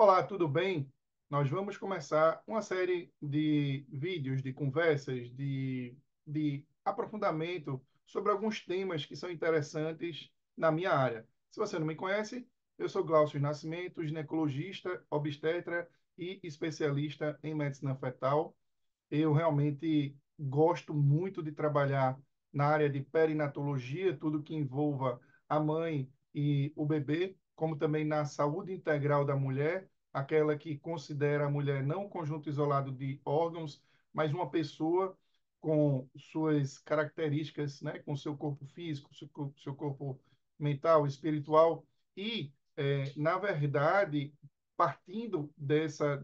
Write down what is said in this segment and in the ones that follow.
Olá, tudo bem? Nós vamos começar uma série de vídeos, de conversas, de aprofundamento sobre alguns temas que são interessantes na minha área. Se você não me conhece, eu sou Glaucio Nascimento, ginecologista, obstetra e especialista em medicina fetal. Eu realmente gosto muito de trabalhar na área de perinatologia, tudo que envolva a mãe e o bebê, como também na saúde integral da mulher, aquela que considera a mulher não um conjunto isolado de órgãos, mas uma pessoa com suas características, né, com seu corpo físico, seu corpo mental, espiritual e, na verdade, partindo dessa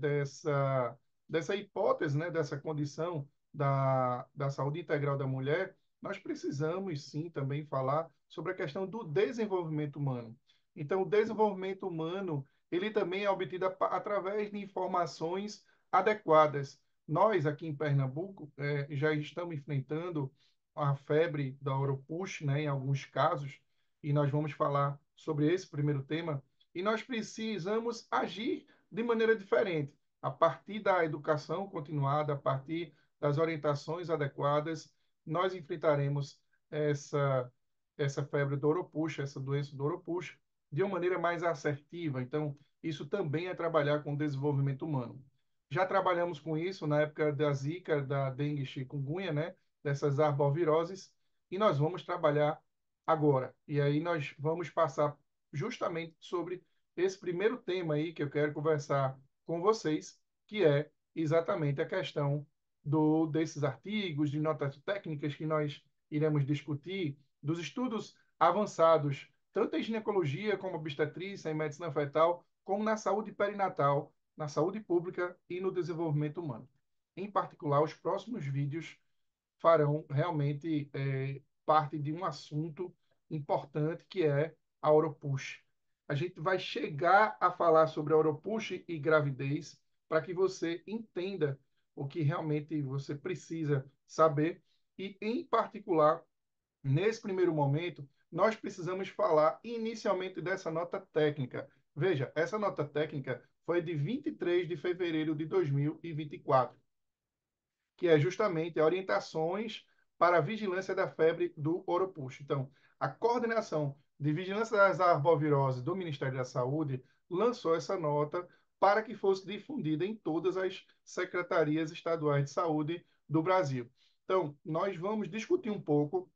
hipótese, né, dessa condição da saúde integral da mulher, nós precisamos sim também falar sobre a questão do desenvolvimento humano. Então, o desenvolvimento humano, ele também é obtido através de informações adequadas. Nós, aqui em Pernambuco, já estamos enfrentando a febre da Oropush, né, em alguns casos, e nós vamos falar sobre esse primeiro tema, e nós precisamos agir de maneira diferente a partir da educação continuada, a partir das orientações adequadas, nós enfrentaremos essa, essa febre do Oropuxa, essa doença do Oropuxa, de uma maneira mais assertiva. Então, isso também é trabalhar com o desenvolvimento humano. Já trabalhamos com isso na época da Zika, da dengue e chikungunya, né? Dessas arboviroses, e nós vamos trabalhar agora. E aí nós vamos passar justamente sobre esse primeiro tema aí que eu quero conversar com vocês, que é exatamente a questão desses artigos, de notas técnicas que nós iremos discutir, dos estudos avançados, tanto em ginecologia como obstetrícia, em medicina fetal, como na saúde perinatal, na saúde pública e no desenvolvimento humano. Em particular, os próximos vídeos farão realmente parte de um assunto importante que é a Oropush. A gente vai chegar a falar sobre a Oropush e gravidez para que você entenda o que realmente você precisa saber e, em particular, nesse primeiro momento, nós precisamos falar inicialmente dessa nota técnica. Veja, essa nota técnica foi de 23 de fevereiro de 2024, que é justamente orientações para a vigilância da febre do Oropuxo. Então, a coordenação de vigilância das arboviroses do Ministério da Saúde lançou essa nota para que fosse difundida em todas as secretarias estaduais de saúde do Brasil. Então, nós vamos discutir um pouco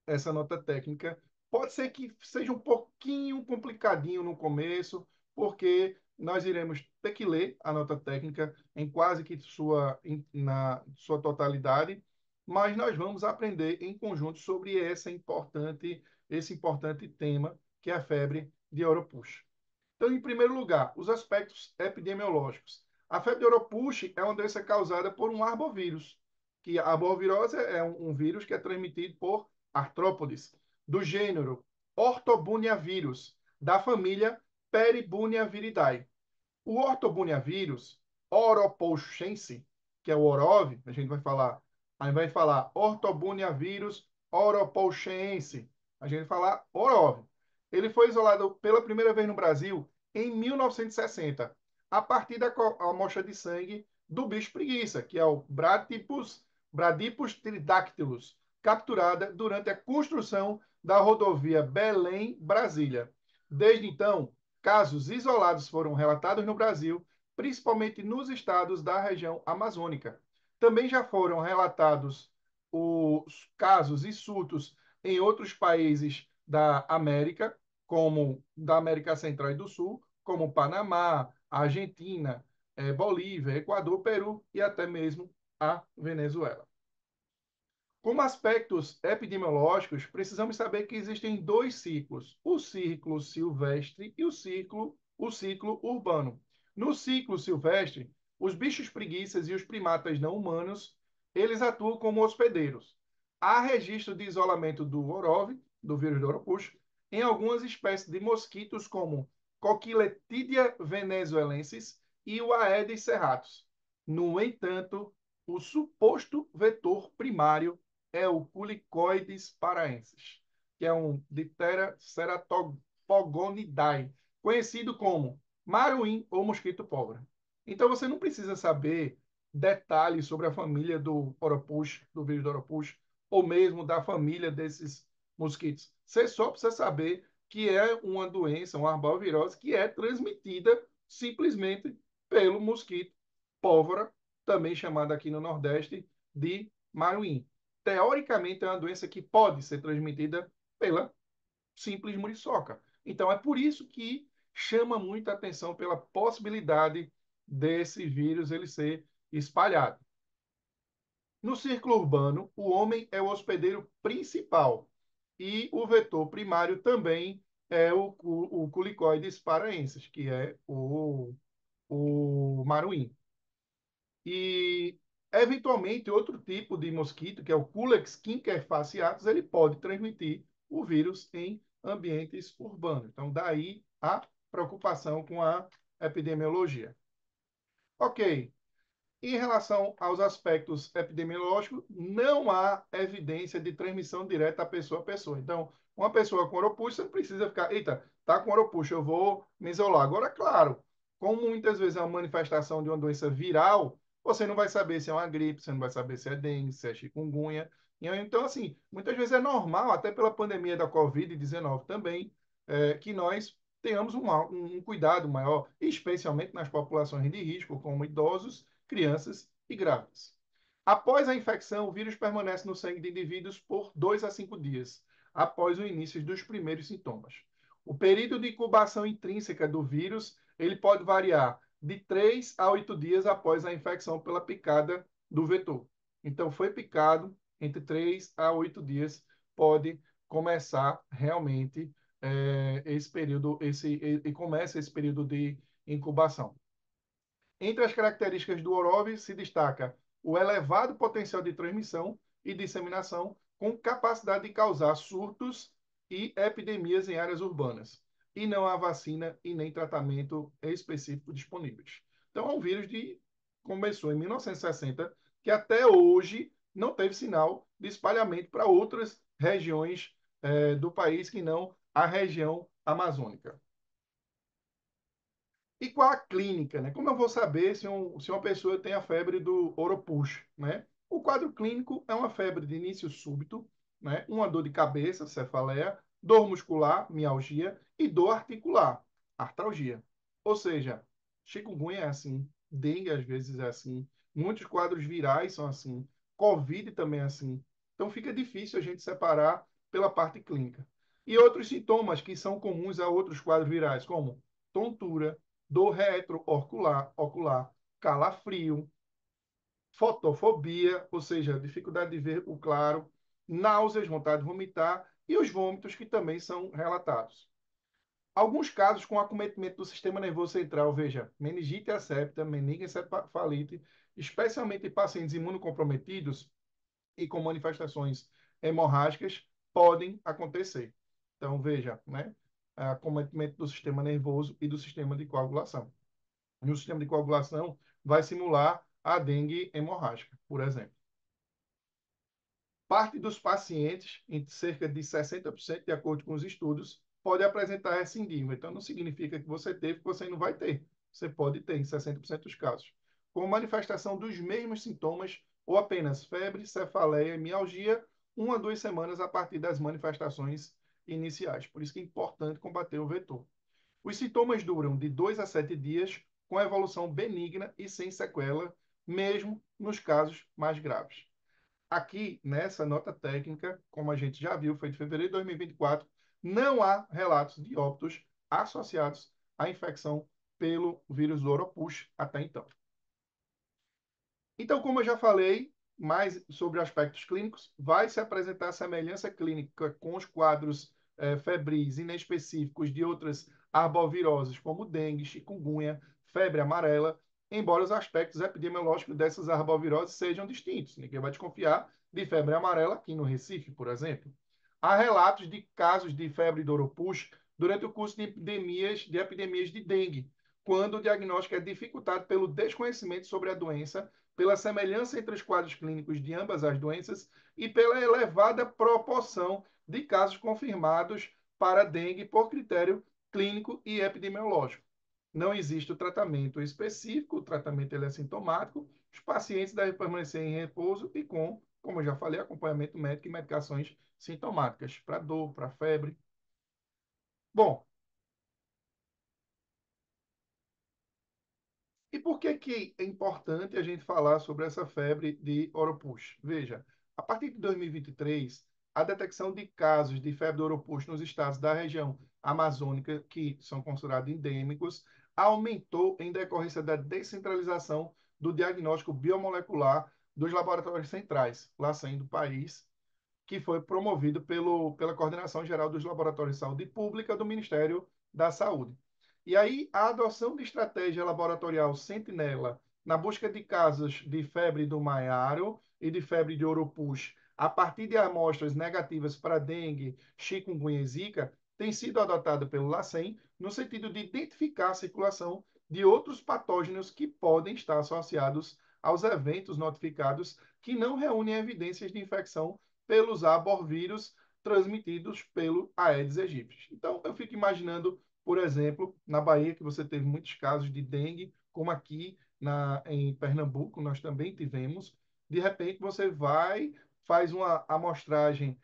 essa nota técnica. Pode ser que seja um pouquinho complicadinho no começo, porque nós iremos ter que ler a nota técnica em quase que na sua totalidade, mas nós vamos aprender em conjunto sobre esse importante tema, que é a febre de Oropouche. Então, em primeiro lugar, os aspectos epidemiológicos. A febre de Oropouche é uma doença causada por um arbovírus, que a arbovirose é um vírus que é transmitido por artrópodes, do gênero Ortobuniavírus, da família Peribuniaviridae. O ortobuniavírus oropouchense, que é o orov, a gente vai falar ortobuniavírus oropouchense, a gente vai falar orov. Ele foi isolado pela primeira vez no Brasil em 1960, a partir da amostra de sangue do bicho preguiça, que é o Bradipus tridactylus, capturada durante a construção da rodovia Belém-Brasília. Desde então, casos isolados foram relatados no Brasil, principalmente nos estados da região amazônica. Também já foram relatados os casos e surtos em outros países da América, como da América Central e do Sul, como Panamá, Argentina, Bolívia, Equador, Peru e até mesmo a Venezuela. Como aspectos epidemiológicos, precisamos saber que existem dois ciclos: o ciclo silvestre e o ciclo urbano. No ciclo silvestre, os bichos preguiças e os primatas não humanos, eles atuam como hospedeiros. Há registro de isolamento do orov, do vírus do Oropuxo, em algumas espécies de mosquitos como Coquiletidia venezuelensis e o Aedes serratus. No entanto, o suposto vetor primário é o Culicoides paraensis, que é um Diptera ceratogonidae, conhecido como Maruim ou mosquito pólvora. Então você não precisa saber detalhes sobre a família do Oropus, do vírus do Oropus, ou mesmo da família desses mosquitos. Você só precisa saber que é uma doença, uma arbovirose, que é transmitida simplesmente pelo mosquito pólvora, também chamada aqui no Nordeste de maruim. Teoricamente, é uma doença que pode ser transmitida pela simples muriçoca. Então, é por isso que chama muita atenção pela possibilidade desse vírus ele ser espalhado. No círculo urbano, o homem é o hospedeiro principal e o vetor primário também é o Culicoides paraensis, que é o maruim. E, eventualmente, outro tipo de mosquito, que é o Culex quinquefaciatus, ele pode transmitir o vírus em ambientes urbanos. Então, daí a preocupação com a epidemiologia. Ok. Em relação aos aspectos epidemiológicos, não há evidência de transmissão direta a pessoa a pessoa. Então, uma pessoa com oropouche, você não precisa ficar, eita, tá com oropouche, eu vou me isolar. Agora, claro, como muitas vezes é uma manifestação de uma doença viral, você não vai saber se é uma gripe, você não vai saber se é dengue, se é chikungunya. Então, assim, muitas vezes é normal, até pela pandemia da Covid-19 também, que nós tenhamos um cuidado maior, especialmente nas populações de risco, como idosos, crianças e grávidas. Após a infecção, o vírus permanece no sangue de indivíduos por 2 a 5 dias, após o início dos primeiros sintomas. O período de incubação intrínseca do vírus ele pode variar de 3 a 8 dias após a infecção pela picada do vetor. Então, foi picado, entre 3 a 8 dias pode começar realmente esse período, e começa esse período de incubação. Entre as características do Orov se destaca o elevado potencial de transmissão e disseminação, com capacidade de causar surtos e epidemias em áreas urbanas. E não há vacina e nem tratamento específico disponíveis. Então, é um vírus que começou em 1960, que até hoje não teve sinal de espalhamento para outras regiões do país que não a região amazônica. E qual a clínica, né? Como eu vou saber se uma pessoa tem a febre do Oropouche, né? O quadro clínico é uma febre de início súbito, né? Uma dor de cabeça, cefaleia, dor muscular, mialgia e dor articular, artralgia. Ou seja, chikungunya é assim, dengue às vezes é assim, muitos quadros virais são assim, Covid também é assim. Então fica difícil a gente separar pela parte clínica. E outros sintomas que são comuns a outros quadros virais, como tontura, dor retroocular, calafrio, fotofobia, ou seja, dificuldade de ver o claro, náuseas, vontade de vomitar e os vômitos que também são relatados. Alguns casos com acometimento do sistema nervoso central, veja, meningite asséptica, meningoencefalite, especialmente em pacientes imunocomprometidos e com manifestações hemorrágicas, podem acontecer. Então, veja, né? Acometimento do sistema nervoso e do sistema de coagulação. E o sistema de coagulação vai simular a dengue hemorrágica, por exemplo. Parte dos pacientes, em cerca de 60%, de acordo com os estudos, pode apresentar recidiva. Então, não significa que você teve, que você não vai ter. Você pode ter em 60% dos casos. Com manifestação dos mesmos sintomas, ou apenas febre, cefaleia e mialgia, 1 a 2 semanas a partir das manifestações iniciais. Por isso que é importante combater o vetor. Os sintomas duram de 2 a 7 dias, com evolução benigna e sem sequela, mesmo nos casos mais graves. Aqui, nessa nota técnica, como a gente já viu, foi de fevereiro de 2024, não há relatos de óbitos associados à infecção pelo vírus do Oropouche até então. Então, como eu já falei, mais sobre aspectos clínicos, vai se apresentar semelhança clínica com os quadros febris inespecíficos de outras arboviroses, como dengue, chikungunya, febre amarela, embora os aspectos epidemiológicos dessas arboviroses sejam distintos. Ninguém vai desconfiar de febre amarela aqui no Recife, por exemplo. Há relatos de casos de febre do Oropouche durante o curso de epidemias de dengue, quando o diagnóstico é dificultado pelo desconhecimento sobre a doença, pela semelhança entre os quadros clínicos de ambas as doenças e pela elevada proporção de casos confirmados para dengue por critério clínico e epidemiológico. não existe o tratamento específico, o tratamento ele é sintomático, os pacientes devem permanecer em repouso e com, como eu já falei, acompanhamento médico e medicações sintomáticas para dor, para febre. Bom, e por que que é importante a gente falar sobre essa febre de Oropouche? Veja, a partir de 2023, a detecção de casos de febre de Oropouche nos estados da região amazônica, que são considerados endêmicos, aumentou em decorrência da descentralização do diagnóstico biomolecular dos laboratórios centrais, lá saindo do país, que foi promovido pela Coordenação Geral dos Laboratórios de Saúde Pública do Ministério da Saúde. E aí, a adoção de estratégia laboratorial sentinela na busca de casos de febre do maiaro e de febre de oropus a partir de amostras negativas para dengue, chikungunya e zika, tem sido adotada pelo LACEN no sentido de identificar a circulação de outros patógenos que podem estar associados aos eventos notificados que não reúnem evidências de infecção pelos arborvírus transmitidos pelo Aedes aegypti. Então, eu fico imaginando, por exemplo, na Bahia, que você teve muitos casos de dengue, como aqui em Pernambuco nós também tivemos. De repente, você vai, faz uma amostragem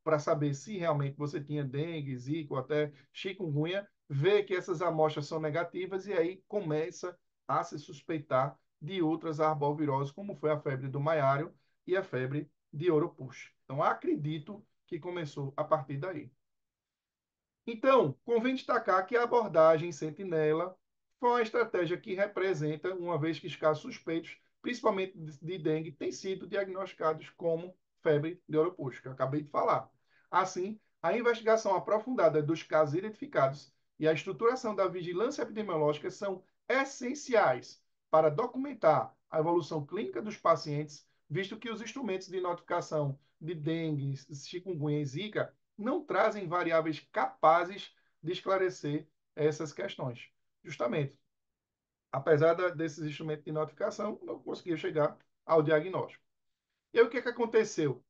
para saber se realmente você tinha dengue, zika ou até chikungunya, vê que essas amostras são negativas e aí começa a se suspeitar de outras arboviroses, como foi a febre do maiário e a febre de ouro push. Então, acredito que começou a partir daí. Então, convém destacar que a abordagem sentinela foi uma estratégia que representa, uma vez que os casos suspeitos, principalmente de dengue, têm sido diagnosticados como febre de ouro push, que eu acabei de falar. Assim, a investigação aprofundada dos casos identificados e a estruturação da vigilância epidemiológica são essenciais para documentar a evolução clínica dos pacientes, visto que os instrumentos de notificação de dengue, chikungunya e zika não trazem variáveis capazes de esclarecer essas questões. Justamente, apesar desses instrumentos de notificação, não conseguia chegar ao diagnóstico. E aí, o que, é que aconteceu?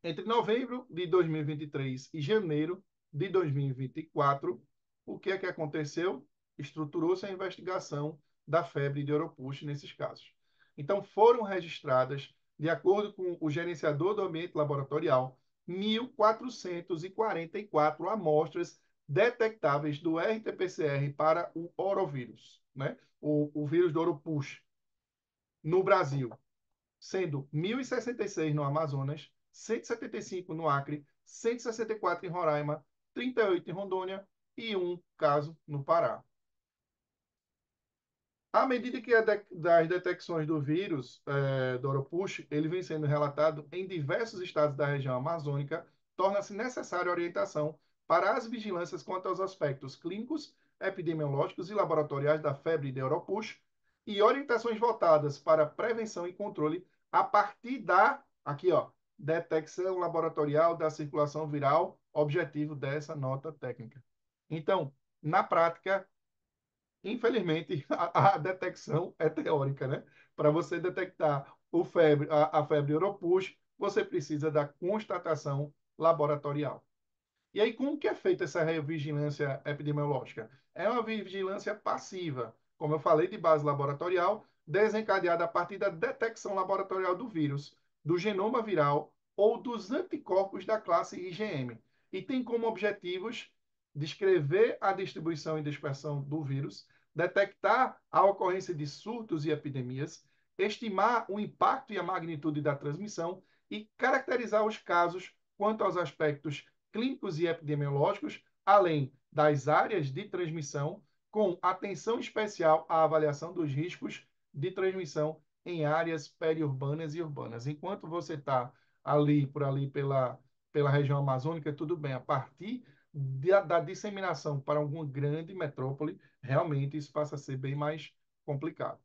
Entre novembro de 2023 e janeiro de 2024, o que é que aconteceu? Estruturou-se a investigação da febre de Oropouche nesses casos. Então, foram registradas, de acordo com o gerenciador do ambiente laboratorial, 1.444 amostras detectáveis do RT-PCR para o orovírus, né? O vírus do Oropouche, no Brasil, sendo 1.066 no Amazonas, 175 no Acre, 164 em Roraima, 38 em Rondônia e um caso no Pará. À medida que das detecções do vírus do Oropouche, ele vem sendo relatado em diversos estados da região amazônica, torna-se necessária orientação para as vigilâncias quanto aos aspectos clínicos, epidemiológicos e laboratoriais da febre de Oropouche e orientações voltadas para prevenção e controle a partir da, aqui ó, detecção laboratorial da circulação viral, objetivo dessa nota técnica. Então, na prática, infelizmente, a detecção é teórica, né? Para você detectar a febre Oropouche, você precisa da constatação laboratorial. E aí, como que é feita essa vigilância epidemiológica? É uma vigilância passiva, como eu falei, de base laboratorial, desencadeada a partir da detecção laboratorial do vírus, do genoma viral ou dos anticorpos da classe IgM. E tem como objetivos descrever a distribuição e dispersão do vírus, detectar a ocorrência de surtos e epidemias, estimar o impacto e a magnitude da transmissão e caracterizar os casos quanto aos aspectos clínicos e epidemiológicos, além das áreas de transmissão, com atenção especial à avaliação dos riscos de transmissão em áreas periurbanas e urbanas. Enquanto você está ali pela região amazônica, tudo bem. A partir da disseminação para alguma grande metrópole, realmente isso passa a ser bem mais complicado.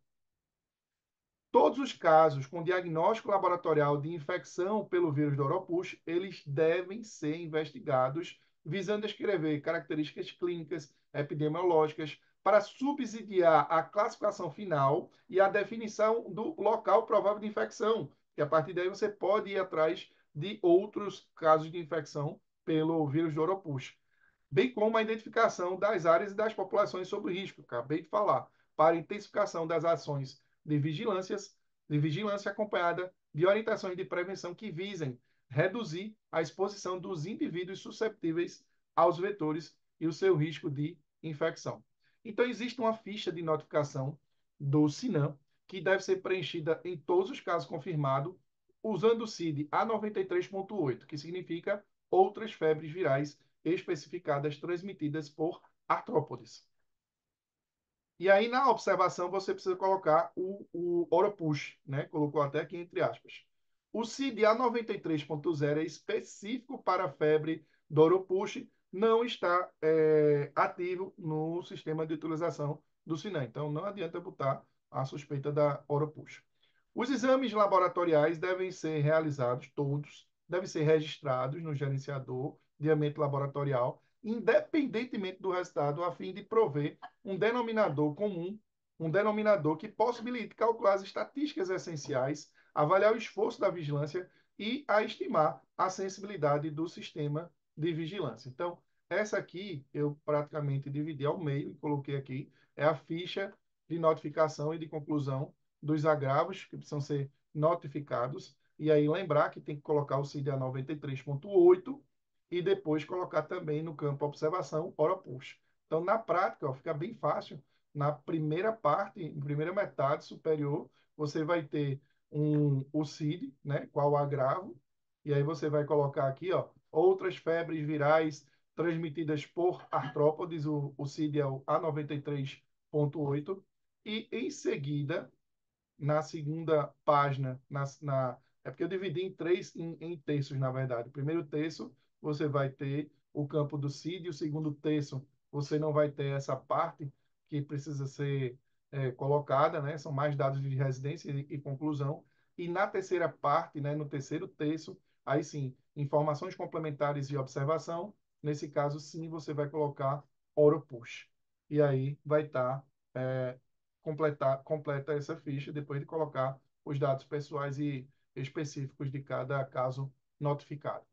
Todos os casos com diagnóstico laboratorial de infecção pelo vírus do Oropouche, eles devem ser investigados visando descrever características clínicas, epidemiológicas, para subsidiar a classificação final e a definição do local provável de infecção, que a partir daí você pode ir atrás de outros casos de infecção pelo vírus do Oropouche. bem como a identificação das áreas e das populações sob risco, acabei de falar, para intensificação das ações de vigilância acompanhada de orientações de prevenção que visem reduzir a exposição dos indivíduos susceptíveis aos vetores e o seu risco de infecção. Então, existe uma ficha de notificação do SINAM que deve ser preenchida em todos os casos confirmados usando o CID A93.8, que significa outras febres virais especificadas transmitidas por artrópodes. E aí, na observação, você precisa colocar o Oropush, né? Colocou até aqui entre aspas. O CID-A 93.0 é específico para a febre do Oropush, não está ativo no sistema de utilização do SINAM. Então, não adianta botar a suspeita da Oropush. Os exames laboratoriais devem ser realizados, todos, devem ser registrados no gerenciador de ambiente laboratorial, independentemente do resultado, a fim de prover um denominador comum, um denominador que possibilite calcular as estatísticas essenciais, avaliar o esforço da vigilância e a estimar a sensibilidade do sistema de vigilância. Então, essa aqui eu praticamente dividi ao meio e coloquei aqui, é a ficha de notificação e de conclusão dos agravos que precisam ser notificados. E aí lembrar que tem que colocar o CID-A 93.8 e depois colocar também no campo observação, hora push. Então, na prática, ó, fica bem fácil. Na primeira parte, na primeira metade superior, você vai ter o CID, né? Qual o agravo. E aí você vai colocar aqui, ó, outras febres virais transmitidas por artrópodes, o CID é o A93.8. E em seguida, na segunda página, é porque eu dividi em três em terços, na verdade. O primeiro terço, você vai ter o campo do CID, o segundo terço, você não vai ter essa parte que precisa ser colocada, né? São mais dados de residência e conclusão. E na terceira parte, né, no terceiro terço, aí sim, informações complementares e observação. Nesse caso, sim, você vai colocar Oro Push. E aí vai estar completa essa ficha depois de colocar os dados pessoais e específicos de cada caso notificado.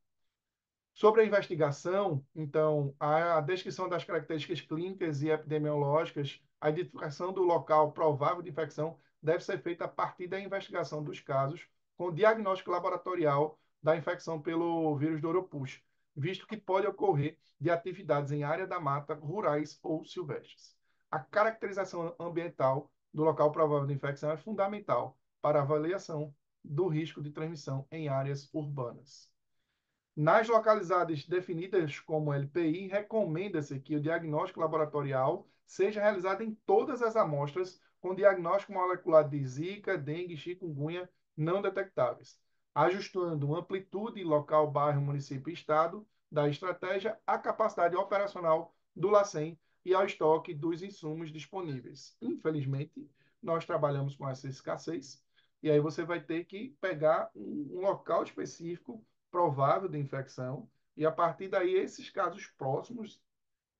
Sobre a investigação, então, a descrição das características clínicas e epidemiológicas, a identificação do local provável de infecção deve ser feita a partir da investigação dos casos com diagnóstico laboratorial da infecção pelo vírus do Oropus, visto que pode ocorrer de atividades em área da mata, rurais ou silvestres. A caracterização ambiental do local provável de infecção é fundamental para a avaliação do risco de transmissão em áreas urbanas. Nas localidades definidas como LPI, recomenda-se que o diagnóstico laboratorial seja realizado em todas as amostras com diagnóstico molecular de Zika, dengue e chikungunya não detectáveis, ajustando amplitude local, bairro, município e estado da estratégia à capacidade operacional do LACEN e ao estoque dos insumos disponíveis. Infelizmente, nós trabalhamos com essa escassez e aí você vai ter que pegar um local específico provável de infecção, e a partir daí, esses casos próximos,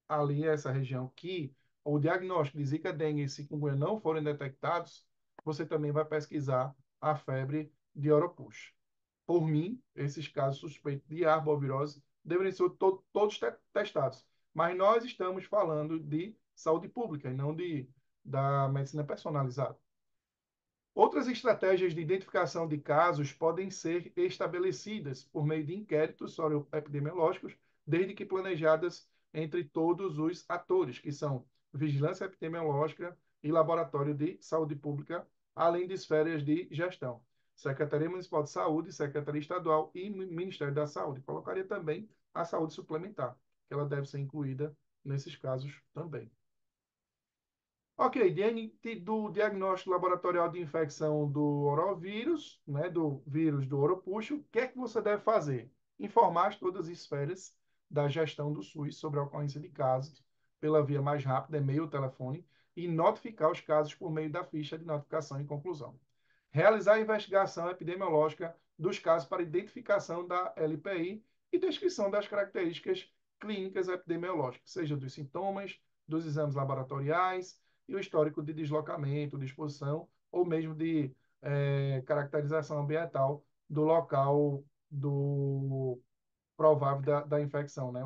ali, essa região que o diagnóstico de Zika, dengue e chikungunya não forem detectados, você também vai pesquisar a febre de Oropouche. Por mim, esses casos suspeitos de arbovirose deveriam ser todos testados, mas nós estamos falando de saúde pública e não da medicina personalizada. Outras estratégias de identificação de casos podem ser estabelecidas por meio de inquéritos epidemiológicos, desde que planejadas entre todos os atores, que são vigilância epidemiológica e laboratório de saúde pública, além de esferas de gestão. Secretaria Municipal de Saúde, Secretaria Estadual e Ministério da Saúde. Colocaria também a saúde suplementar, que ela deve ser incluída nesses casos também. Ok, diante do diagnóstico laboratorial de infecção do orovírus, né, do vírus do Oropuxo, o que é que você deve fazer? Informar todas as esferas da gestão do SUS sobre a ocorrência de casos pela via mais rápida, e-mail ou telefone, e notificar os casos por meio da ficha de notificação e conclusão. Realizar a investigação epidemiológica dos casos para identificação da LPI e descrição das características clínicas epidemiológicas, seja dos sintomas, dos exames laboratoriais, e o histórico de deslocamento, de exposição, ou mesmo de caracterização ambiental do local do provável da infecção, né?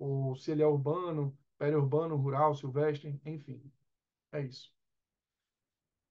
ou se ele é urbano, periurbano, rural, silvestre, enfim, é isso.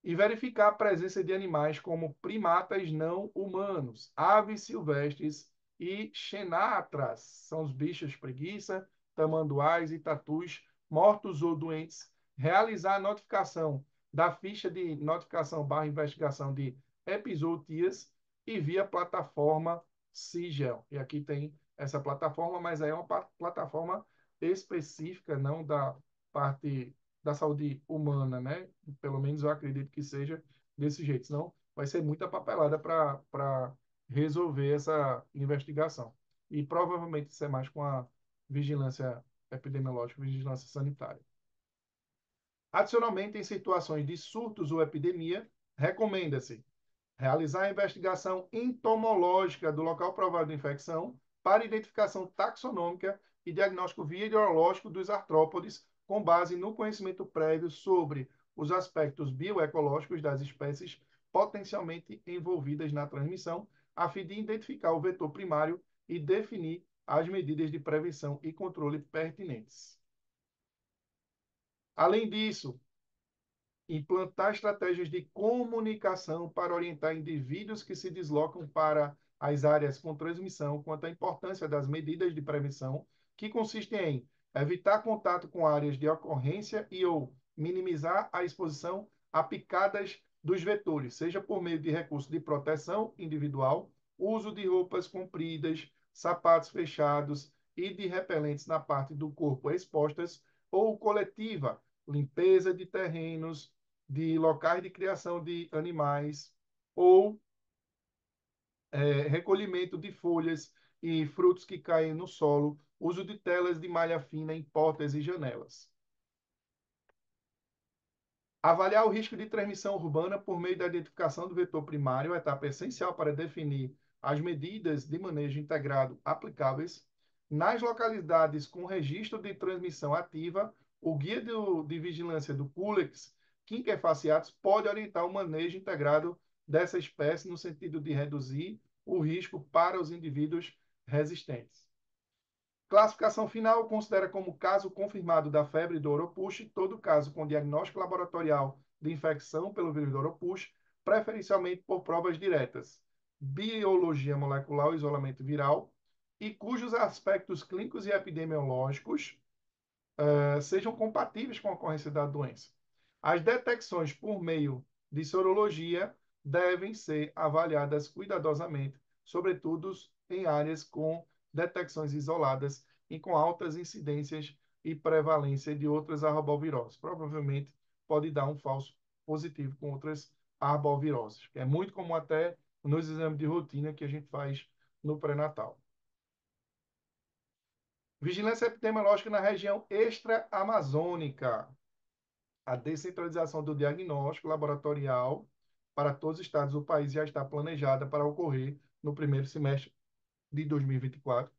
E verificar a presença de animais como primatas não humanos, aves silvestres e xenatras, são os bichos preguiça, tamanduás e tatus, mortos ou doentes. Realizar a notificação da ficha de notificação barra investigação de epizootias e via plataforma Sigel. E aqui tem essa plataforma, mas é uma plataforma específica, não da parte da saúde humana, né? Pelo menos eu acredito que seja desse jeito, senão vai ser muita papelada para resolver essa investigação. E provavelmente isso é mais com a vigilância epidemiológica, vigilância sanitária. Adicionalmente, em situações de surtos ou epidemia, recomenda-se realizar a investigação entomológica do local provável de infecção para identificação taxonômica e diagnóstico virológico dos artrópodes, com base no conhecimento prévio sobre os aspectos bioecológicos das espécies potencialmente envolvidas na transmissão, a fim de identificar o vetor primário e definir as medidas de prevenção e controle pertinentes. Além disso, implantar estratégias de comunicação para orientar indivíduos que se deslocam para as áreas com transmissão quanto à importância das medidas de prevenção, que consistem em evitar contato com áreas de ocorrência e ou minimizar a exposição a picadas dos vetores, seja por meio de recursos de proteção individual, uso de roupas compridas, sapatos fechados e de repelentes na parte do corpo expostas, ou coletiva, limpeza de terrenos, de locais de criação de animais ou recolhimento de folhas e frutos que caem no solo, uso de telas de malha fina em portas e janelas. Avaliar o risco de transmissão urbana por meio da identificação do vetor primário, etapa essencial para definir as medidas de manejo integrado aplicáveis. Nas localidades com registro de transmissão ativa, o guia de vigilância do Culex, Quinquefaciatus, pode orientar o manejo integrado dessa espécie no sentido de reduzir o risco para os indivíduos resistentes. Classificação final considera como caso confirmado da febre do Oropouche todo caso com diagnóstico laboratorial de infecção pelo vírus do Oropouche, preferencialmente por provas diretas, biologia molecular ou isolamento viral, e cujos aspectos clínicos e epidemiológicos sejam compatíveis com a ocorrência da doença. As detecções por meio de sorologia devem ser avaliadas cuidadosamente, sobretudo em áreas com detecções isoladas e com altas incidências e prevalência de outras arboviroses. Provavelmente pode dar um falso positivo com outras arboviroses, que é muito comum até nos exames de rotina que a gente faz no pré-natal. Vigilância epidemiológica na região extra-amazônica. A descentralização do diagnóstico laboratorial para todos os estados do país já está planejada para ocorrer no primeiro semestre de 2024.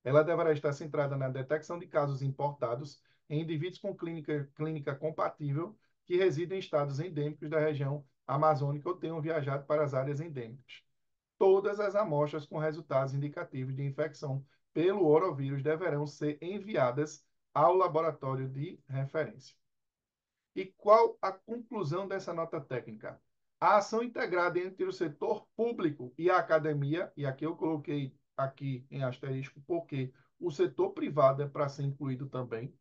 Ela deverá estar centrada na detecção de casos importados em indivíduos com clínica compatível que residem em estados endêmicos da região amazônica ou tenham viajado para as áreas endêmicas. Todas as amostras com resultados indicativos de infecção pelo orovírus deverão ser enviadas ao laboratório de referência. E qual a conclusão dessa nota técnica? A ação integrada entre o setor público e a academia, e aqui eu coloquei aqui em asterisco porque o setor privado é para ser incluído também,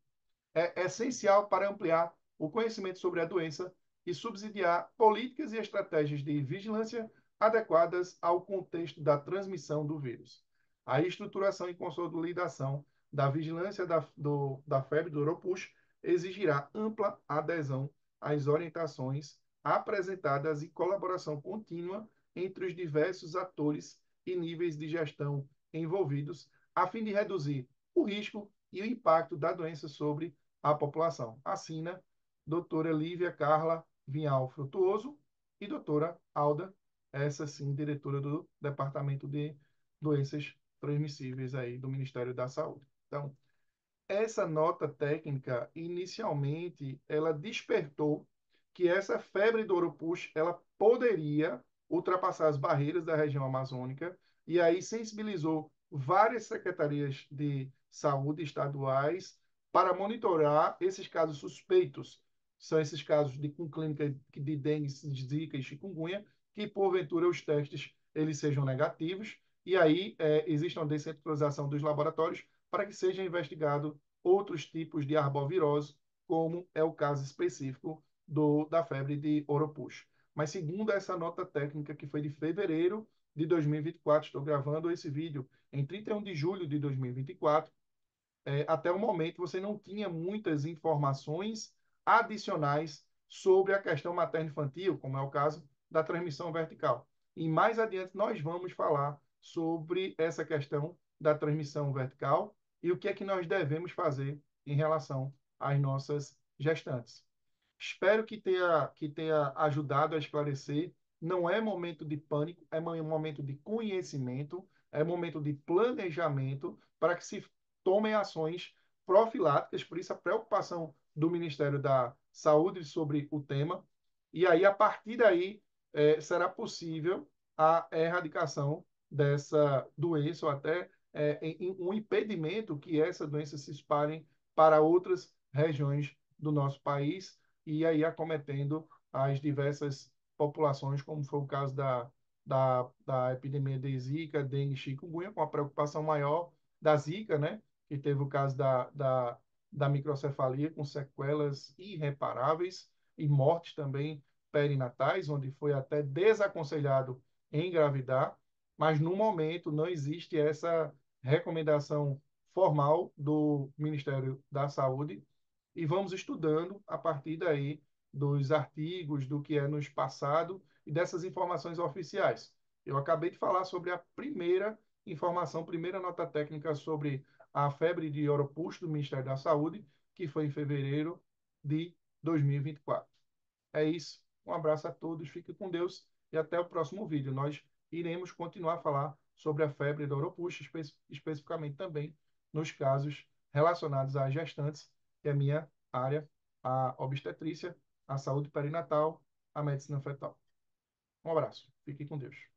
é essencial para ampliar o conhecimento sobre a doença e subsidiar políticas e estratégias de vigilância adequadas ao contexto da transmissão do vírus. A estruturação e consolidação da vigilância da febre do Oropouche exigirá ampla adesão às orientações apresentadas e colaboração contínua entre os diversos atores e níveis de gestão envolvidos, a fim de reduzir o risco e o impacto da doença sobre a população. Assina doutora Lívia Carla Vinhal Frutuoso e doutora Alda, essa sim, diretora do Departamento de Doenças Transmissíveis aí do Ministério da Saúde. Então, essa nota técnica, inicialmente, ela despertou que essa febre do Oropouche, ela poderia ultrapassar as barreiras da região amazônica e aí sensibilizou várias secretarias de saúde estaduais para monitorar esses casos suspeitos. São esses casos com clínica de dengue, zika e chikungunya, que porventura os testes eles sejam negativos, e aí existe uma descentralização dos laboratórios para que seja investigado outros tipos de arbovirose, como é o caso específico da febre de Oropouche. Mas segundo essa nota técnica que foi de fevereiro de 2024, estou gravando esse vídeo em 31 de julho de 2024, até o momento você não tinha muitas informações adicionais sobre a questão materno-infantil, como é o caso da transmissão vertical. E mais adiante nós vamos falar sobre essa questão da transmissão vertical e o que é que nós devemos fazer em relação às nossas gestantes. Espero que tenha ajudado a esclarecer. Não é momento de pânico, é momento de conhecimento, é momento de planejamento para que se tomem ações profiláticas, por isso a preocupação do Ministério da Saúde sobre o tema. E aí, a partir daí, será possível a erradicação dessa doença ou até um impedimento que essa doença se espalhe para outras regiões do nosso país e aí acometendo as diversas populações, como foi o caso da epidemia de Zika, dengue e chikungunya, com a preocupação maior da Zika, né? Que teve o caso da microcefalia com sequelas irreparáveis e mortes também perinatais, onde foi até desaconselhado engravidar, mas no momento não existe essa recomendação formal do Ministério da Saúde e vamos estudando a partir daí dos artigos, do que é nos passado e dessas informações oficiais. Eu acabei de falar sobre a primeira informação, primeira nota técnica sobre a febre de Oropouche do Ministério da Saúde, que foi em fevereiro de 2024. É isso. Um abraço a todos, fique com Deus e até o próximo vídeo. Nós iremos continuar a falar sobre a febre da Oropouche, especificamente também nos casos relacionados às gestantes, que é a minha área, a obstetrícia, a saúde perinatal, a medicina fetal. Um abraço, fique com Deus.